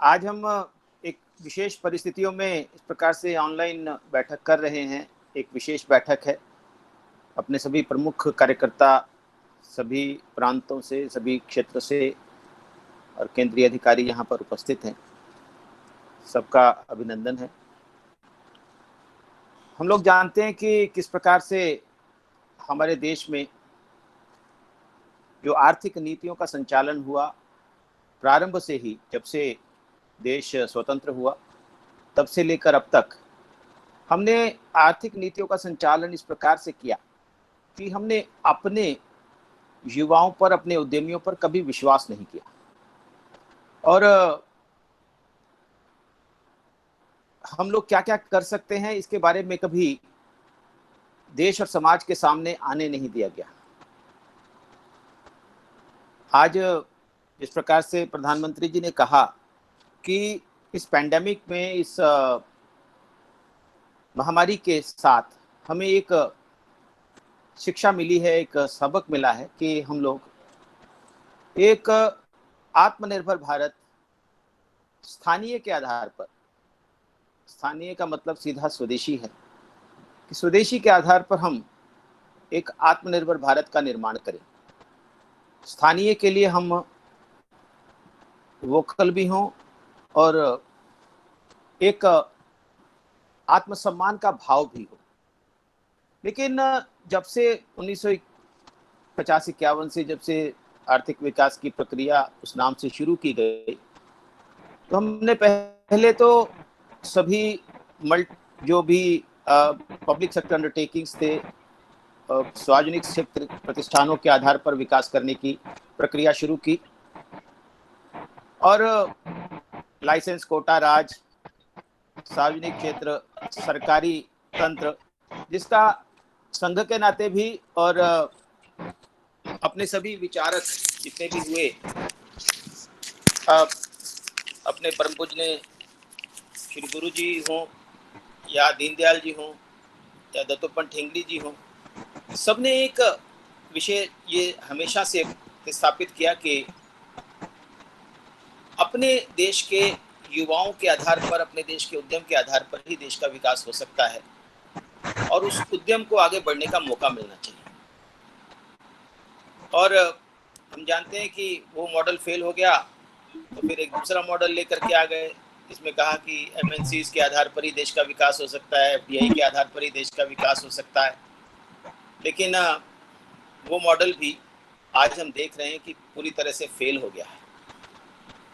आज हम एक विशेष परिस्थितियों में इस प्रकार से ऑनलाइन बैठक कर रहे हैं। एक विशेष बैठक है। अपने सभी प्रमुख कार्यकर्ता सभी प्रांतों से, सभी क्षेत्र से और केंद्रीय अधिकारी यहाँ पर उपस्थित हैं। सबका अभिनंदन है। हम लोग जानते हैं कि किस प्रकार से हमारे देश में जो आर्थिक नीतियों का संचालन हुआ, प्रारंभ से ही जब से देश स्वतंत्र हुआ तब से लेकर अब तक हमने आर्थिक नीतियों का संचालन इस प्रकार से किया कि हमने अपने युवाओं पर, अपने उद्यमियों पर कभी विश्वास नहीं किया और हम लोग क्या क्या कर सकते हैं इसके बारे में कभी देश और समाज के सामने आने नहीं दिया गया। आज इस प्रकार से प्रधानमंत्री जी ने कहा कि इस पैंडेमिक में, इस महामारी के साथ हमें एक शिक्षा मिली है, एक सबक मिला है कि हम लोग एक आत्मनिर्भर भारत, स्थानीय के आधार पर, स्थानीय का मतलब सीधा स्वदेशी है कि स्वदेशी के आधार पर हम एक आत्मनिर्भर भारत का निर्माण करें। स्थानीय के लिए हम वोकल भी हों और एक आत्मसम्मान का भाव भी हो। लेकिन जब से 1950-51 से जब से आर्थिक विकास की प्रक्रिया उस नाम से शुरू की गई तो हमने पहले तो सभी जो भी पब्लिक सेक्टर अंडरटेकिंग्स थे, सार्वजनिक क्षेत्र प्रतिष्ठानों के आधार पर विकास करने की प्रक्रिया शुरू की और लाइसेंस, कोटा राज, सार्वजनिक क्षेत्र, सरकारी तंत्र, जिसका संघ के नाते भी और अपने सभी विचारक जितने भी हुए, अपने परम पूज्य श्री गुरु जी हों या दीनदयाल जी हों या दत्तोपंत ठेंगड़ी जी हों, सबने एक विषय ये हमेशा से स्थापित किया कि अपने देश के युवाओं के आधार पर, अपने देश के उद्यम के आधार पर ही देश का विकास हो सकता है और उस उद्यम को आगे बढ़ने का मौका मिलना चाहिए। और हम जानते हैं कि वो मॉडल फेल हो गया तो फिर एक दूसरा मॉडल लेकर के आ गए, इसमें कहा कि एमएनसीज के आधार पर ही देश का विकास हो सकता है, एफडीआई के आधार पर ही देश का विकास हो सकता है। लेकिन वो मॉडल भी आज हम देख रहे हैं कि पूरी तरह से फेल हो गया है।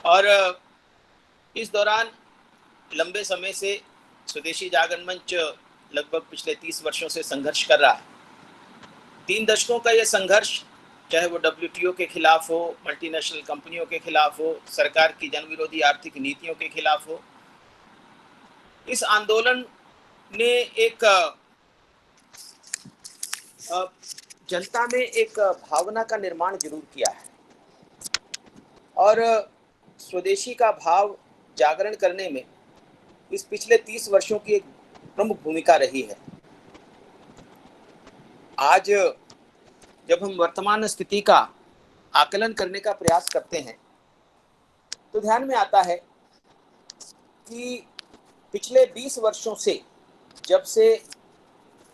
और इस दौरान लंबे समय से स्वदेशी जागरण मंच लगभग पिछले 30 वर्षों से संघर्ष कर रहा है। 3 दशकों का यह संघर्ष, चाहे वो डब्ल्यूटीओ के खिलाफ हो, मल्टीनेशनल कंपनियों के खिलाफ हो, सरकार की जन विरोधी आर्थिक नीतियों के खिलाफ हो, इस आंदोलन ने एक जनता में एक भावना का निर्माण जरूर किया है और स्वदेशी का भाव जागरण करने में इस पिछले 30 वर्षों की एक प्रमुख भूमिका रही है। आज जब हम वर्तमान स्थिति का आकलन करने का प्रयास करते हैं तो ध्यान में आता है कि पिछले 20 वर्षों से, जब से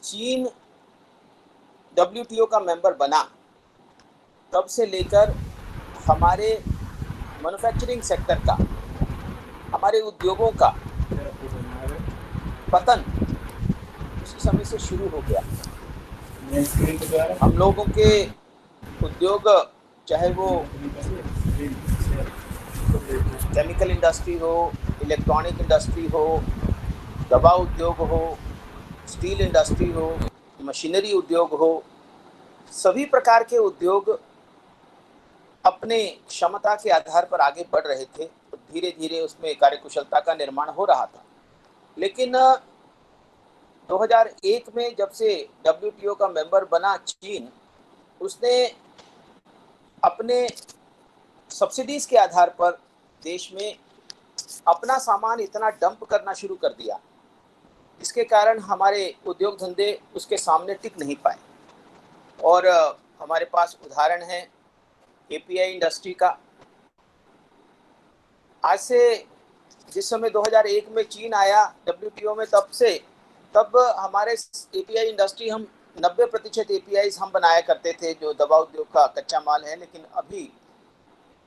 चीन डब्ल्यूटीओ का मेंबर बना, तब से लेकर हमारे मैन्युफैक्चरिंग सेक्टर का, हमारे उद्योगों का पतन उसी समय से शुरू हो गया। हम लोगों के उद्योग, चाहे वो केमिकल इंडस्ट्री हो, इलेक्ट्रॉनिक इंडस्ट्री हो, दवा उद्योग हो, स्टील इंडस्ट्री हो, मशीनरी उद्योग हो, सभी प्रकार के उद्योग अपने क्षमता के आधार पर आगे बढ़ रहे थे तो धीरे धीरे उसमें कार्यकुशलता का निर्माण हो रहा था। लेकिन 2001 में जब से डब्ल्यूटीओ का मेंबर बना चीन, उसने अपने सब्सिडीज के आधार पर देश में अपना सामान इतना डंप करना शुरू कर दिया, इसके कारण हमारे उद्योग धंधे उसके सामने टिक नहीं पाए। और हमारे पास उदाहरण है एपीआई इंडस्ट्री का। आज से जिस समय 2001 में चीन आया WTO में, तब हमारे API इंडस्ट्री, हम 90% API हम बनाया करते थे जो दवा उद्योग का कच्चा माल है, लेकिन अभी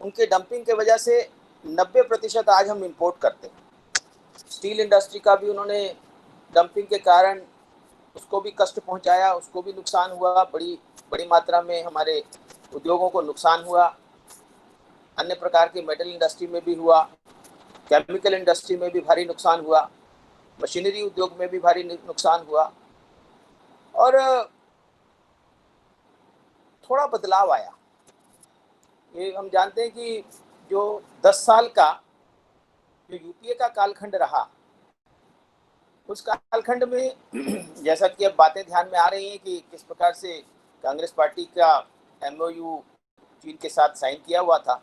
उनके डंपिंग के वजह से 90% आज हम इंपोर्ट करते हैं। स्टील इंडस्ट्री का भी उन्होंने डंपिंग के कारण उसको भी कष्ट पहुंचाया, उसको भी नुकसान हुआ, बड़ी मात्रा में हमारे उद्योगों को नुकसान हुआ। अन्य प्रकार की मेटल इंडस्ट्री में भी हुआ, केमिकल इंडस्ट्री में भी भारी नुकसान हुआ, मशीनरी उद्योग में भी भारी नुकसान हुआ, और थोड़ा बदलाव आया। ये हम जानते हैं कि जो 10 साल का जो यूपीए का कालखंड रहा, उस कालखंड में जैसा कि अब बातें ध्यान में आ रही हैं कि किस प्रकार से कांग्रेस पार्टी का MOU चीन के साथ साइन किया हुआ था,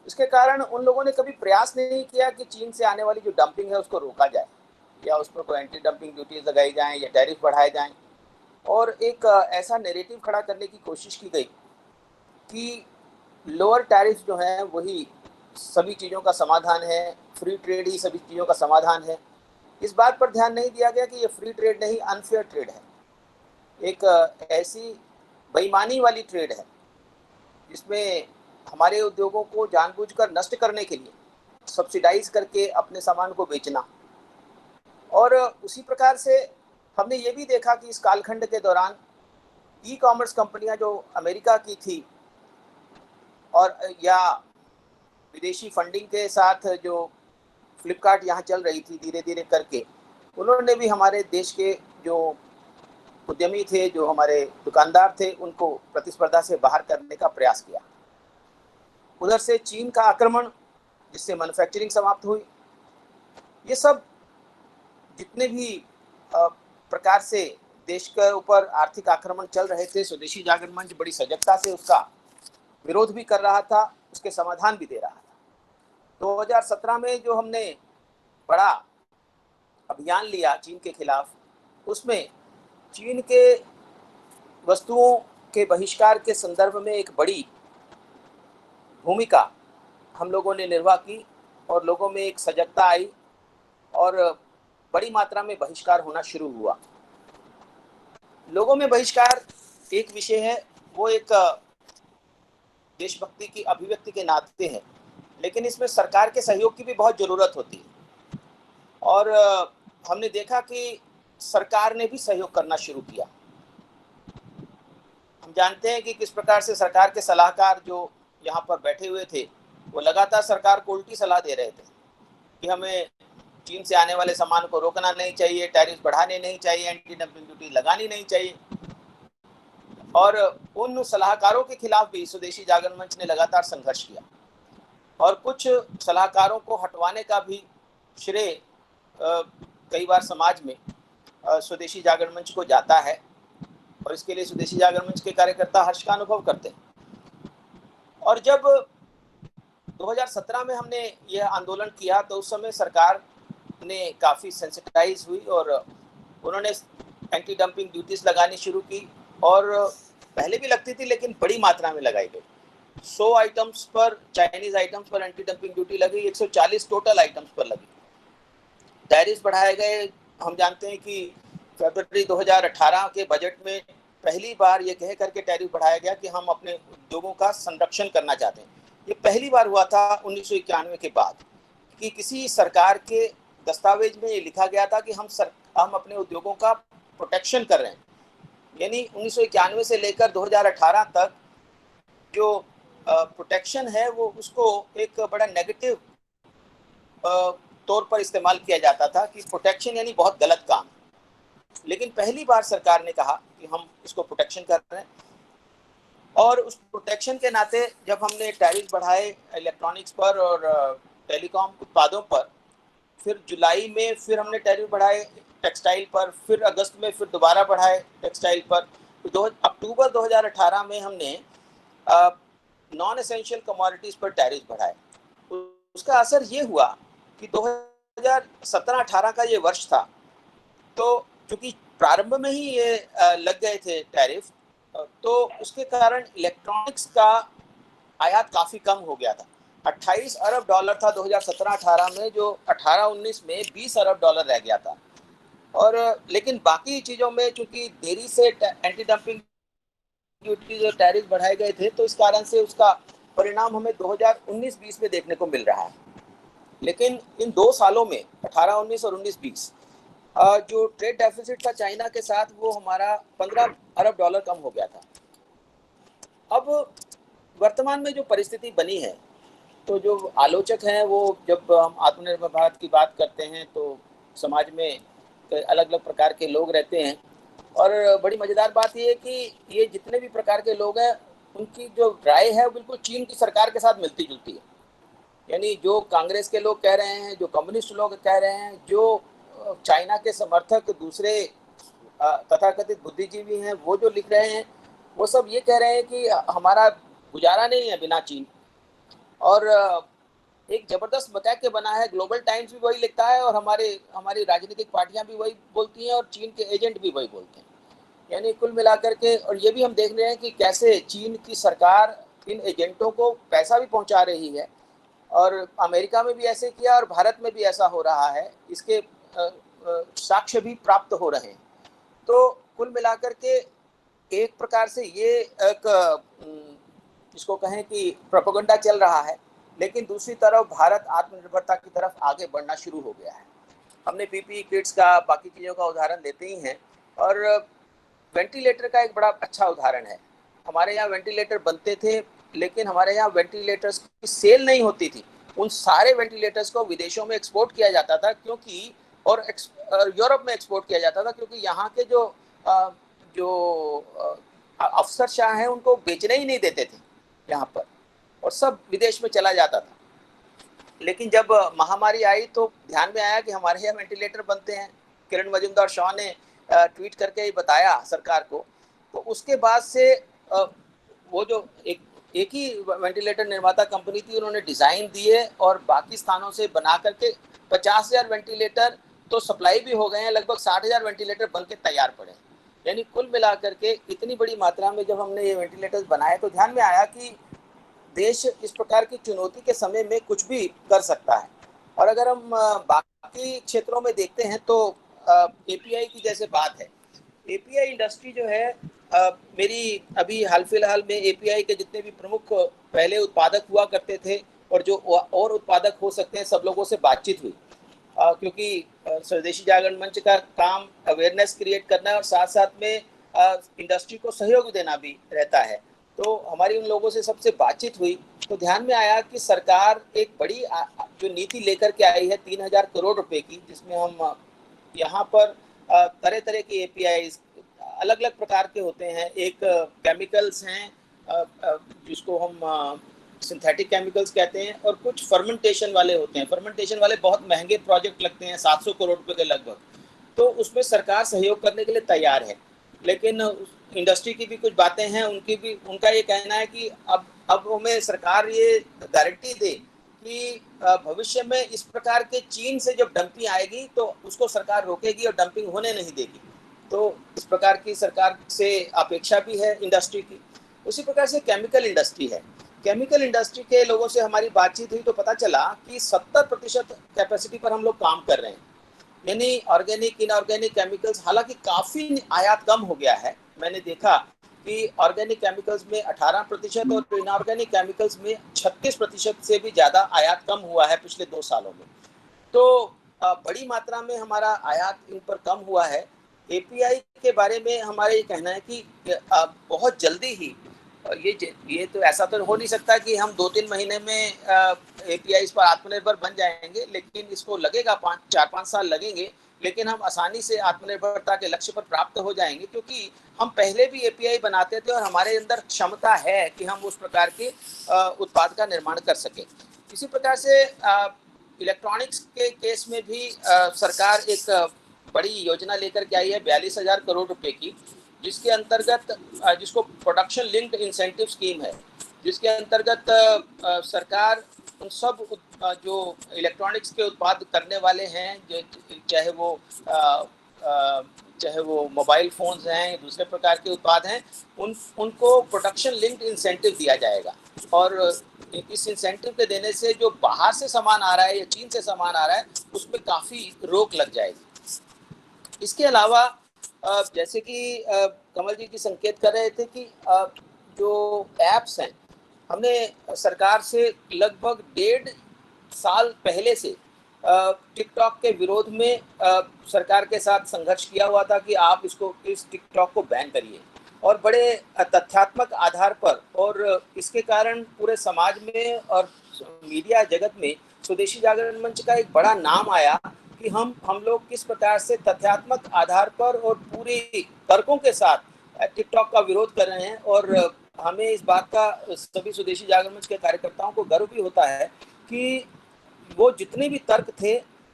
इसके कारण उन लोगों ने कभी प्रयास नहीं किया कि चीन से आने वाली जो डंपिंग है उसको रोका जाए, या उस पर कोई एंटी डंपिंग ड्यूटीज लगाई जाएं या टैरिफ बढ़ाए जाएं। और एक ऐसा नैरेटिव खड़ा करने की कोशिश की गई कि लोअर टैरिफ जो है वही सभी चीज़ों का समाधान है, फ्री ट्रेड ही सभी चीज़ों का समाधान है। इस बात पर ध्यान नहीं दिया गया कि ये फ्री ट्रेड नहीं, अनफेयर ट्रेड है। एक ऐसी बेईमानी वाली ट्रेड है जिसमें हमारे उद्योगों को जानबूझकर नष्ट करने के लिए सब्सिडाइज करके अपने सामान को बेचना। और उसी प्रकार से हमने ये भी देखा कि इस कालखंड के दौरान ई-कॉमर्स कंपनियां जो अमेरिका की थी और या विदेशी फंडिंग के साथ जो फ्लिपकार्ट यहाँ चल रही थी धीरे धीरे करके, उन्होंने भी हमारे देश के जो उद्यमी थे, जो हमारे दुकानदार थे, उनको प्रतिस्पर्धा से बाहर करने का प्रयास किया। उधर से चीन का आक्रमण, जिससे मैन्युफैक्चरिंग समाप्त हुई। ये सब जितने भी प्रकार से देश के ऊपर आर्थिक आक्रमण चल रहे थे, स्वदेशी जागरण मंच बड़ी सजगता से उसका विरोध भी कर रहा था, उसके समाधान भी दे रहा था। 2017 में जो हमने बड़ा अभियान लिया चीन के खिलाफ, उसमें चीन के वस्तुओं के बहिष्कार के संदर्भ में एक बड़ी भूमिका हम लोगों ने निर्वाह की और लोगों में एक सजगता आई और बड़ी मात्रा में बहिष्कार होना शुरू हुआ। लोगों में बहिष्कार एक विषय है, वो एक देशभक्ति की अभिव्यक्ति के नाते है, लेकिन इसमें सरकार के सहयोग की भी बहुत ज़रूरत होती है। और हमने देखा कि सरकार ने भी सहयोग करना शुरू किया। हम जानते हैं कि किस प्रकार से सरकार के सलाहकार जो यहाँ पर बैठे हुए थे, वो लगातार सरकार को उल्टी सलाह दे रहे थे कि हमें चीन से आने वाले सामान को रोकना नहीं चाहिए, टैरिफ बढ़ाने नहीं चाहिए, एंटी डंपिंग ड्यूटी लगानी नहीं चाहिए। और उन सलाहकारों के खिलाफ भी स्वदेशी जागरण मंच ने लगातार संघर्ष किया और कुछ सलाहकारों को हटवाने का भी श्रेय कई बार समाज में स्वदेशी जागरण मंच को जाता है, और इसके लिए स्वदेशी जागरण मंच के कार्यकर्ता हर्ष का अनुभव करते हैं। और जब 2017 में हमने यह आंदोलन किया तो उस समय सरकार ने काफ़ी सेंसिटाइज हुई और उन्होंने एंटी डंपिंग ड्यूटीज लगानी शुरू की, और पहले भी लगती थी लेकिन बड़ी मात्रा में लगाई गई। 100 आइटम्स पर, चाइनीज आइटम्स पर एंटी डंपिंग ड्यूटी लगी, 140 टोटल आइटम्स पर लगी। टैरिफ बढ़ाए गए। हम जानते हैं कि फरवरी 2018 के बजट में पहली बार ये कह करके टैरिफ बढ़ाया गया कि हम अपने उद्योगों का संरक्षण करना चाहते हैं। ये पहली बार हुआ था 1991 के बाद कि किसी सरकार के दस्तावेज में ये लिखा गया था कि हम अपने उद्योगों का प्रोटेक्शन कर रहे हैं। यानी 1991 से लेकर 2018 तक जो प्रोटेक्शन है वो उसको एक बड़ा नेगेटिव तौर पर इस्तेमाल किया जाता था कि प्रोटेक्शन यानी बहुत गलत काम। लेकिन पहली बार सरकार ने कहा कि हम इसको प्रोटेक्शन कर रहे हैं, और उस प्रोटेक्शन के नाते जब हमने टैरिफ बढ़ाए इलेक्ट्रॉनिक्स पर और टेलीकॉम उत्पादों पर, फिर जुलाई में फिर हमने टैरिफ बढ़ाए टेक्सटाइल पर, फिर अगस्त में फिर दोबारा बढ़ाए टेक्सटाइल पर, अक्टूबर 2018 में हमने नॉन एसेंशियल कमोडिटीज पर टैरिफ बढ़ाए। उसका असर ये हुआ कि 2017-18 का ये वर्ष था, तो क्योंकि प्रारंभ में ही ये लग गए थे टैरिफ, तो उसके कारण इलेक्ट्रॉनिक्स का आयात काफ़ी कम हो गया था। $28 अरब था 2017-18 में, जो 18-19 में $20 अरब रह गया था। और लेकिन बाकी चीज़ों में चूंकि देरी से एंटी डंपिंग ड्यूटीज और टैरिफ बढ़ाए गए थे, तो इस कारण से उसका परिणाम हमें 2019-20 में देखने को मिल रहा है। लेकिन इन 2 सालों में 18-19 और 19-20 जो ट्रेड डेफिसिट था चाइना के साथ, वो हमारा $15 अरब कम हो गया था। अब वर्तमान में जो परिस्थिति बनी है, तो जो आलोचक हैं वो जब हम आत्मनिर्भर भारत की बात करते हैं तो समाज में अलग अलग प्रकार के लोग रहते हैं। और बड़ी मज़ेदार बात ये है कि ये जितने भी प्रकार के लोग हैं, उनकी जो राय है वो बिल्कुल चीन की सरकार के साथ मिलती जुलती है। यानी जो कांग्रेस के लोग कह रहे हैं, जो कम्युनिस्ट लोग कह रहे हैं, जो चाइना के समर्थक दूसरे तथाकथित बुद्धिजीवी हैं, वो जो लिख रहे हैं, वो सब ये कह रहे हैं कि हमारा गुजारा नहीं है बिना चीन। और एक जबरदस्त मकैक बना है, ग्लोबल टाइम्स भी वही लिखता है और हमारी राजनीतिक पार्टियां भी वही बोलती हैं और चीन के एजेंट भी वही बोलते हैं। यानी कुल मिलाकर के, और ये भी हम देख रहे हैं कि कैसे चीन की सरकार इन एजेंटों को पैसा भी पहुंचा रही है, और अमेरिका में भी ऐसे किया और भारत में भी ऐसा हो रहा है। इसके साक्ष्य भी प्राप्त हो रहे हैं। तो कुल मिलाकर के एक प्रकार से ये एक इसको कहें कि प्रोपेगेंडा चल रहा है, लेकिन दूसरी तरफ भारत आत्मनिर्भरता की तरफ आगे बढ़ना शुरू हो गया है। हमने पीपीई किट्स का, बाकी चीज़ों का उदाहरण देते ही हैं, और वेंटिलेटर का एक बड़ा अच्छा उदाहरण है। हमारे यहाँ वेंटिलेटर बनते थे, लेकिन हमारे यहाँ वेंटिलेटर्स की सेल नहीं होती थी। उन सारे वेंटिलेटर्स को विदेशों में एक्सपोर्ट किया जाता था, क्योंकि और यूरोप में एक्सपोर्ट किया जाता था, क्योंकि यहाँ के जो अफसरशाह हैं उनको बेचने ही नहीं देते थे यहाँ पर, और सब विदेश में चला जाता था। लेकिन जब महामारी आई तो ध्यान में आया कि हमारे यहाँ वेंटिलेटर बनते हैं। किरण मजूमदार शाह ने ट्वीट करके बताया सरकार को, तो उसके बाद से वो जो एक ही वेंटिलेटर निर्माता कंपनी थी, उन्होंने डिज़ाइन दिए और बाकी स्थानों से बना करके 50,000 वेंटिलेटर तो सप्लाई भी हो गए हैं, लगभग 60,000 वेंटिलेटर बन के तैयार पड़े। यानी कुल मिलाकर के इतनी बड़ी मात्रा में जब हमने ये वेंटिलेटर्स बनाए, तो ध्यान में आया कि देश इस प्रकार की चुनौती के समय में कुछ भी कर सकता है। और अगर हम बाकी क्षेत्रों में देखते हैं तो एपीआई की जैसे बात है, एपीआई इंडस्ट्री जो है, मेरी अभी हाल फिलहाल में एपीआई के जितने भी प्रमुख पहले उत्पादक हुआ करते थे और जो और उत्पादक हो सकते हैं, सब लोगों से बातचीत हुई, क्योंकि स्वदेशी जागरण मंच का काम अवेयरनेस क्रिएट करना है और साथ साथ में इंडस्ट्री को सहयोग देना भी रहता है। तो हमारी उन लोगों से सबसे बातचीत हुई, तो ध्यान में आया कि सरकार एक बड़ी जो नीति लेकर के आई है 3,000 करोड़ रुपए की, जिसमें हम यहाँ पर तरह तरह के एपीआई अलग अलग प्रकार के होते हैं। एक केमिकल्स हैं जिसको हम सिंथेटिक केमिकल्स कहते हैं, और कुछ फर्मेंटेशन वाले होते हैं। फर्मेंटेशन वाले बहुत महंगे प्रोजेक्ट लगते हैं, 700 करोड़ रुपए के लगभग। तो उसमें सरकार सहयोग करने के लिए तैयार है, लेकिन इंडस्ट्री की भी कुछ बातें हैं, उनका ये कहना है कि अब हमें सरकार ये गारंटी दे कि भविष्य में इस प्रकार के चीन से जब डंपिंग आएगी तो उसको सरकार रोकेगी और डंपिंग होने नहीं देगी। तो इस प्रकार की सरकार से अपेक्षा भी है इंडस्ट्री की। उसी प्रकार से केमिकल इंडस्ट्री है। केमिकल इंडस्ट्री के लोगों से हमारी बातचीत हुई तो पता चला कि 70% कैपेसिटी पर हम लोग काम कर रहे हैं। यानी ऑर्गेनिक, इनऑर्गेनिक केमिकल्स, हालांकि काफ़ी आयात कम हो गया है। मैंने देखा कि ऑर्गेनिक केमिकल्स में 18% और इनऑर्गेनिक केमिकल्स में 36% से भी ज़्यादा आयात कम हुआ है पिछले 2 सालों में। तो बड़ी मात्रा में हमारा आयात इन पर कम हुआ है। एपीआई के बारे में हमारा ये कहना है कि बहुत जल्दी ही ये तो ऐसा तो हो नहीं सकता कि हम 2-3 महीने में एपीआई पर आत्मनिर्भर बन जाएंगे, लेकिन इसको लगेगा 4-5 साल लगेंगे, लेकिन हम आसानी से आत्मनिर्भरता के लक्ष्य पर प्राप्त हो जाएंगे, क्योंकि हम पहले भी एपीआई बनाते थे और हमारे अंदर क्षमता है कि हम उस प्रकार के उत्पाद का निर्माण कर सके। इसी प्रकार से इलेक्ट्रॉनिक्स के केस में भी सरकार एक बड़ी योजना लेकर के आई है 42,000 करोड़ रुपए की, जिसके अंतर्गत जिसको प्रोडक्शन लिंक्ड इंसेंटिव स्कीम है, जिसके अंतर्गत सरकार उन सब जो इलेक्ट्रॉनिक्स के उत्पाद करने वाले हैं, जो चाहे वो मोबाइल फ़ोन्स हैं, दूसरे प्रकार के उत्पाद हैं, उनको प्रोडक्शन लिंक्ड इंसेंटिव दिया जाएगा। और इस इंसेंटिव के देने से जो बाहर से सामान आ रहा है या चीन से सामान आ रहा है उसमें काफ़ी रोक लग जाएगी। इसके अलावा जैसे कि कमल जी की संकेत कर रहे थे कि जो ऐप्स हैं, हमने सरकार से लगभग 1.5 साल पहले से टिकटॉक के विरोध में सरकार के साथ संघर्ष किया हुआ था कि आप इस टिकटॉक को बैन करिए, और बड़े तथ्यात्मक आधार पर, और इसके कारण पूरे समाज में और मीडिया जगत में स्वदेशी जागरण मंच का एक बड़ा नाम आया कि हम लोग किस प्रकार से तथ्यात्मक आधार पर और पूरी तर्कों के साथ टिकटॉक का विरोध कर रहे हैं। और हमें इस बात का सभी स्वदेशी जागरण मंच के कार्यकर्ताओं को गर्व भी होता है कि वो जितने भी तर्क थे,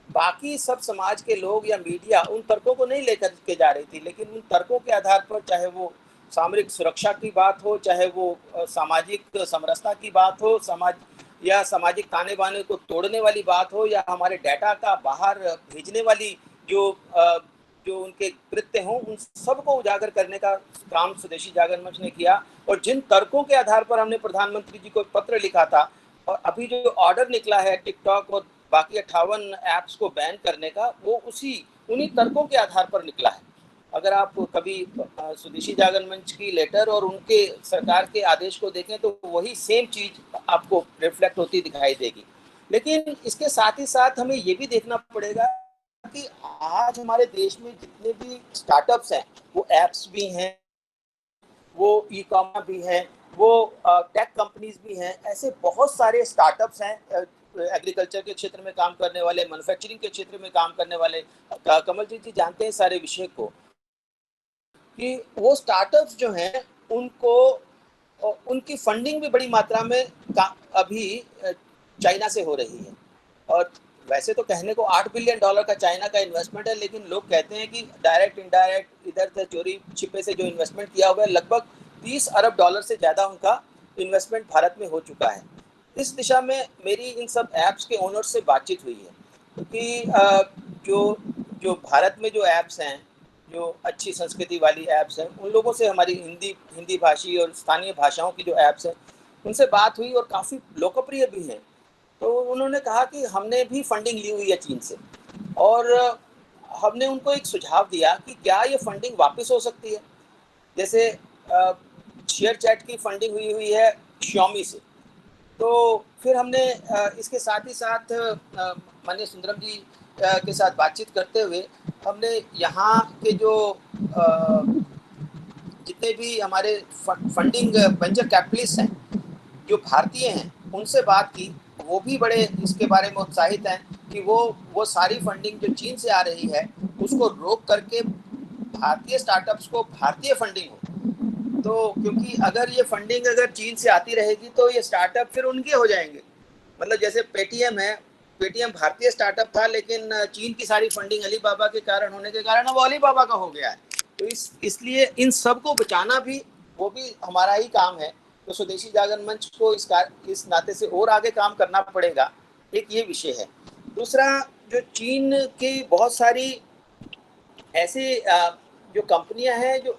बाकी सब समाज के लोग या मीडिया उन तर्कों को नहीं लेकर के जा रही थी, लेकिन उन तर्कों के आधार पर, चाहे वो सामरिक सुरक्षा की बात हो, चाहे वो सामाजिक समरसता की बात हो, या सामाजिक ताने बाने को तोड़ने वाली बात हो, या हमारे डाटा का बाहर भेजने वाली जो उनके कृत्य हों, उन सबको उजागर करने का काम स्वदेशी जागरण मंच ने किया। और जिन तर्कों के आधार पर हमने प्रधानमंत्री जी को पत्र लिखा था, और अभी जो ऑर्डर निकला है टिकटॉक और बाकी 58 ऐप्स को बैन करने का, वो उन्हीं तर्कों के आधार पर निकला है। अगर आप कभी स्वदेशी जागरण मंच की लेटर और उनके सरकार के आदेश को देखें तो वही सेम चीज आपको रिफ्लेक्ट होती दिखाई देगी। लेकिन इसके साथ ही साथ हमें ये भी देखना पड़ेगा कि आज हमारे देश में जितने भी स्टार्टअप्स हैं, वो ऐप्स भी हैं, वो ई कॉमर्स भी हैं, वो टेक कंपनीज भी हैं, ऐसे बहुत सारे स्टार्टअप्स हैं एग्रीकल्चर के क्षेत्र में काम करने वाले, मैन्युफैक्चरिंग के क्षेत्र में काम करने वाले। कमल जी जानते हैं सारे विषय को कि वो स्टार्टअप्स जो हैं उनको उनकी फंडिंग भी बड़ी मात्रा में अभी चाइना से हो रही है। और वैसे तो कहने को $8 बिलियन का चाइना का इन्वेस्टमेंट है, लेकिन लोग कहते हैं कि डायरेक्ट इनडायरेक्ट इधर से चोरी छिपे से जो इन्वेस्टमेंट किया हुआ है, लगभग $30 अरब से ज़्यादा उनका इन्वेस्टमेंट भारत में हो चुका है। इस दिशा में मेरी इन सब ऐप्स के ओनर से बातचीत हुई है, क्योंकि जो भारत में जो ऐप्स हैं, जो अच्छी संस्कृति वाली ऐप्स हैं, उन लोगों से हमारी हिंदी भाषी और स्थानीय भाषाओं की जो ऐप्स हैं उनसे बात हुई और काफ़ी लोकप्रिय भी हैं। तो उन्होंने कहा कि हमने भी फंडिंग ली हुई है चीन से, और हमने उनको एक सुझाव दिया कि क्या ये फंडिंग वापस हो सकती है। जैसे शेयर चैट की फंडिंग हुई है Xiaomi से, तो फिर हमने इसके साथ ही साथ माननीय सुंदरम जी के साथ बातचीत करते हुए हमने यहाँ के जो जितने भी हमारे फंडिंग वेंचर कैपिटलिस्ट हैं जो भारतीय हैं, उनसे बात की। वो भी बड़े इसके बारे में उत्साहित हैं कि वो सारी फंडिंग जो चीन से आ रही है उसको रोक करके भारतीय स्टार्टअप्स को भारतीय फंडिंग हो। तो क्योंकि अगर ये फंडिंग अगर चीन से आती रहेगी तो ये स्टार्टअप फिर उनके हो जाएंगे। मतलब जैसे पेटीएम है, पेटीएम भारतीय स्टार्टअप था, लेकिन चीन की सारी फंडिंग अलीबाबा के कारण होने के कारण अब अलीबाबा का हो गया है। तो इसलिए इन सबको बचाना भी वो भी हमारा ही काम है। तो स्वदेशी जागरण मंच को इस नाते से और आगे काम करना पड़ेगा। एक ये विषय है। दूसरा, जो चीन की बहुत सारी ऐसी जो कंपनियां हैं जो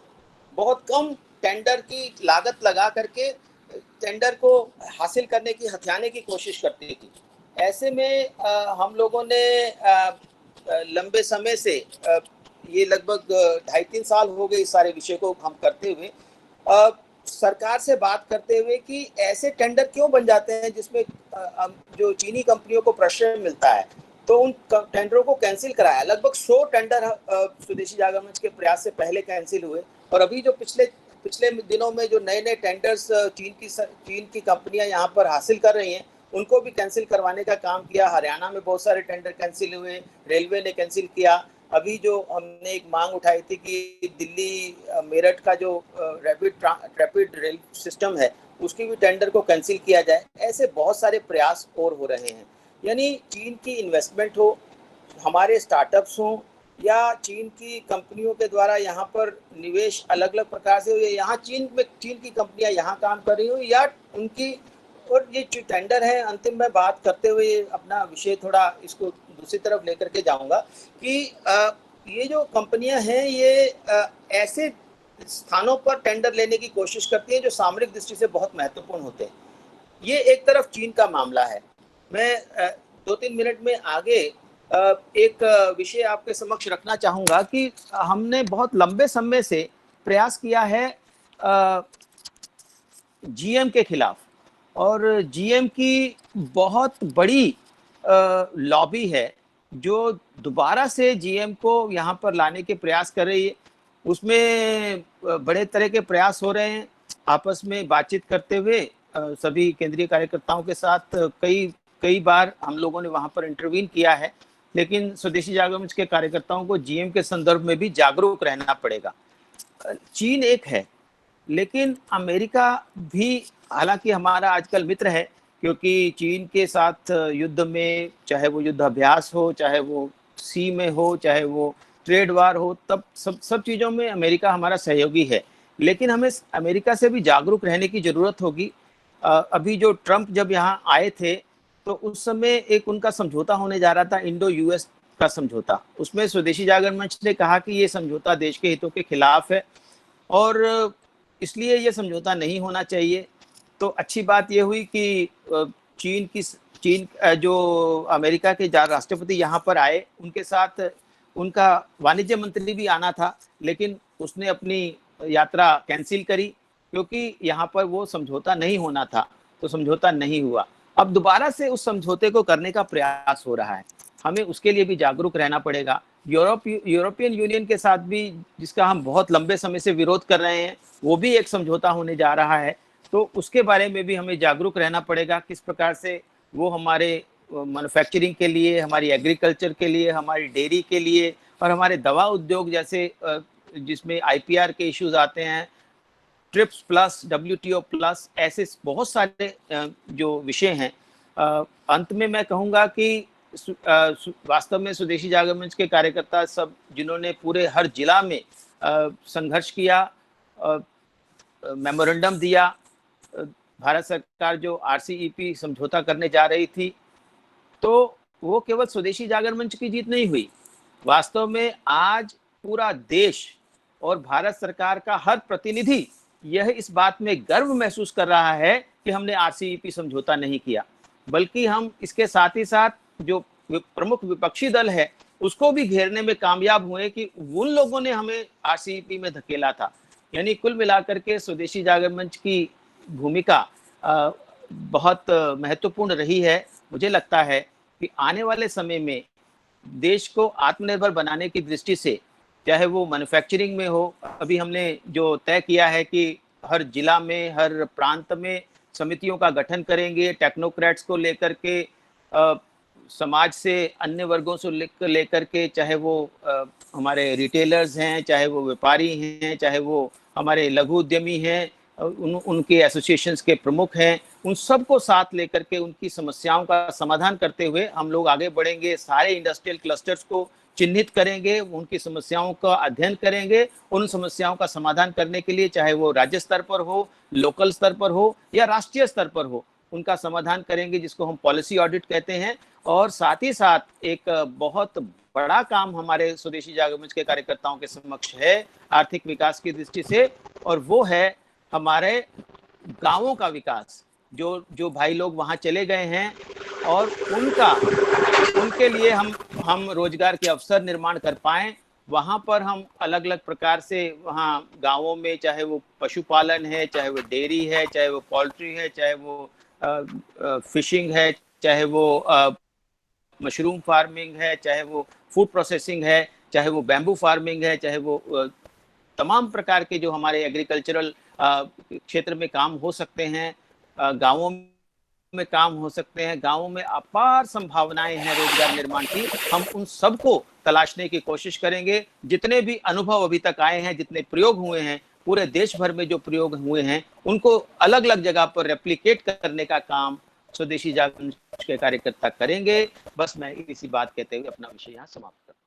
बहुत कम टेंडर की लागत लगा करके टेंडर को हासिल करने की, हथियाने की कोशिश करती थी। ऐसे में हम लोगों ने लंबे समय से ये लगभग 2.5-3 साल हो गए इस सारे विषय को हम करते हुए, सरकार से बात करते हुए कि ऐसे टेंडर क्यों बन जाते हैं जिसमें जो चीनी कंपनियों को प्रेशर मिलता है, तो उन टेंडरों को कैंसिल कराया। लगभग 100 टेंडर स्वदेशी जागरण मंच के प्रयास से पहले कैंसिल हुए, और अभी जो पिछले दिनों में जो नए टेंडर्स चीन की कंपनियां यहाँ पर हासिल कर रही हैं उनको भी कैंसिल करवाने का काम किया। हरियाणा में बहुत सारे टेंडर कैंसिल हुए, रेलवे ने कैंसिल किया। अभी जो हमने एक मांग उठाई थी कि दिल्ली मेरठ का जो रैपिड रेल सिस्टम है उसकी भी टेंडर को कैंसिल किया जाए। ऐसे बहुत सारे प्रयास और हो रहे हैं। यानी चीन की इन्वेस्टमेंट हो, हमारे स्टार्टअप्स हों, या चीन की कंपनियों के द्वारा यहाँ पर निवेश अलग अलग प्रकार से हो, या यहाँ चीन की कंपनियां यहाँ काम कर रही हो, या उनकी, और ये जो टेंडर है, अंतिम में बात करते हुए अपना विषय थोड़ा इसको दूसरी तरफ लेकर के जाऊंगा कि ये जो कंपनियां हैं ये ऐसे स्थानों पर टेंडर लेने की कोशिश करती हैं जो सामरिक दृष्टि से बहुत महत्वपूर्ण होते हैं। ये एक तरफ चीन का मामला है। मैं 2-3 मिनट में आगे एक विषय आपके समक्ष रखना चाहूँगा कि हमने बहुत लंबे समय से प्रयास किया है जीएम के खिलाफ, और जीएम की बहुत बड़ी लॉबी है जो दोबारा से जीएम को यहाँ पर लाने के प्रयास कर रही है। उसमें बड़े तरह के प्रयास हो रहे हैं, आपस में बातचीत करते हुए सभी केंद्रीय कार्यकर्ताओं के साथ कई बार हम लोगों ने वहाँ पर इंटरवीन किया है। लेकिन स्वदेशी जागरण मंच के कार्यकर्ताओं को जीएम के संदर्भ में भी जागरूक रहना पड़ेगा। चीन एक है, लेकिन अमेरिका भी हालांकि हमारा आजकल मित्र है, क्योंकि चीन के साथ युद्ध में, चाहे वो युद्ध अभ्यास हो, चाहे वो सी में हो, चाहे वो ट्रेड वार हो, तब सब चीज़ों में अमेरिका हमारा सहयोगी है। लेकिन हमें अमेरिका से भी जागरूक रहने की ज़रूरत होगी। अभी जो ट्रंप जब यहाँ आए थे तो उस समय एक उनका समझौता होने जा रहा था, इंडो यूएस का समझौता। उसमें स्वदेशी जागरण मंच ने कहा कि ये समझौता देश के हितों के खिलाफ है और इसलिए ये समझौता नहीं होना चाहिए। तो अच्छी बात ये हुई कि चीन जो अमेरिका के राष्ट्रपति यहाँ पर आए, उनके साथ उनका वाणिज्य मंत्री भी आना था, लेकिन उसने अपनी यात्रा कैंसिल करी क्योंकि यहाँ पर वो समझौता नहीं होना था, तो समझौता नहीं हुआ। अब दोबारा से उस समझौते को करने का प्रयास हो रहा है, हमें उसके लिए भी जागरूक रहना पड़ेगा। यूरोपियन यूनियन के साथ भी, जिसका हम बहुत लंबे समय से विरोध कर रहे हैं, वो भी एक समझौता होने जा रहा है, तो उसके बारे में भी हमें जागरूक रहना पड़ेगा, किस प्रकार से वो हमारे मैन्युफैक्चरिंग के लिए, हमारी एग्रीकल्चर के लिए, हमारी डेयरी के लिए और हमारे दवा उद्योग जैसे जिसमें आईपीआर के इश्यूज आते हैं, ट्रिप्स प्लस, WTO प्लस, ऐसे बहुत सारे जो विषय हैं। अंत में मैं कहूँगा कि वास्तव में स्वदेशी जागरण मंच के कार्यकर्ता सब, जिन्होंने पूरे हर जिला में संघर्ष किया, मेमोरेंडम दिया, भारत सरकार जो RCEP समझौता करने जा रही थी, तो वो केवल स्वदेशी जागरण मंच की जीत नहीं हुई। वास्तव में आज पूरा देश और भारत सरकार का हर प्रतिनिधि यह इस बात में गर्व महसूस कर रहा है कि हमने RCEP समझौता नहीं किया, बल्कि हम इसके साथ ही साथ जो प्रमुख विपक्षी दल है उसको भी घेरने में कामयाब हुए कि उन लोगों ने हमें RCEP में धकेला था। यानी कुल मिलाकर के स्वदेशी जागरण मंच की भूमिका बहुत महत्वपूर्ण रही है। मुझे लगता है कि आने वाले समय में देश को आत्मनिर्भर बनाने की दृष्टि से, चाहे वो मैन्युफैक्चरिंग में हो, अभी हमने जो तय किया है कि हर जिला में, हर प्रांत में समितियों का गठन करेंगे, टेक्नोक्रेट्स को लेकर के, समाज से अन्य वर्गों से लेकर के, चाहे वो हमारे रिटेलर्स हैं, चाहे वो व्यापारी हैं, चाहे वो हमारे लघु उद्यमी हैं, उनके एसोसिएशंस के प्रमुख हैं, उन सबको साथ लेकर के उनकी समस्याओं का समाधान करते हुए हम लोग आगे बढ़ेंगे। सारे इंडस्ट्रियल क्लस्टर्स को चिन्हित करेंगे, उनकी समस्याओं का अध्ययन करेंगे, उन समस्याओं का समाधान करने के लिए, चाहे वो राज्य स्तर पर हो, लोकल स्तर पर हो या राष्ट्रीय स्तर पर हो, उनका समाधान करेंगे, जिसको हम पॉलिसी ऑडिट कहते हैं। और साथ ही साथ एक बहुत बड़ा काम हमारे स्वदेशी जागरण मंच के कार्यकर्ताओं के समक्ष है आर्थिक विकास की दृष्टि से, और वो है हमारे गांवों का विकास। जो भाई लोग वहां चले गए हैं और उनके लिए हम रोजगार के अवसर निर्माण कर पाएं, वहां पर हम अलग अलग प्रकार से वहां गांवों में, चाहे वो पशुपालन है, चाहे वो डेयरी है, चाहे वो पोल्ट्री है, चाहे वो फिशिंग है, चाहे वो मशरूम फार्मिंग है, चाहे वो फूड प्रोसेसिंग है, चाहे वो बैम्बू फार्मिंग है, चाहे वो तमाम प्रकार के जो हमारे एग्रीकल्चरल क्षेत्र में काम हो सकते हैं, गांवों में काम हो सकते हैं, गांवों में अपार संभावनाएं हैं रोजगार निर्माण की। हम उन सबको तलाशने की कोशिश करेंगे। जितने भी अनुभव अभी तक आए हैं, जितने प्रयोग हुए हैं, पूरे देश भर में जो प्रयोग हुए हैं, उनको अलग अलग जगह पर रेप्लिकेट करने का काम स्वदेशी जागरण के कार्यकर्ता करेंगे। बस मैं इसी बात कहते हुए अपना विषय यहाँ समाप्त करता हूँ।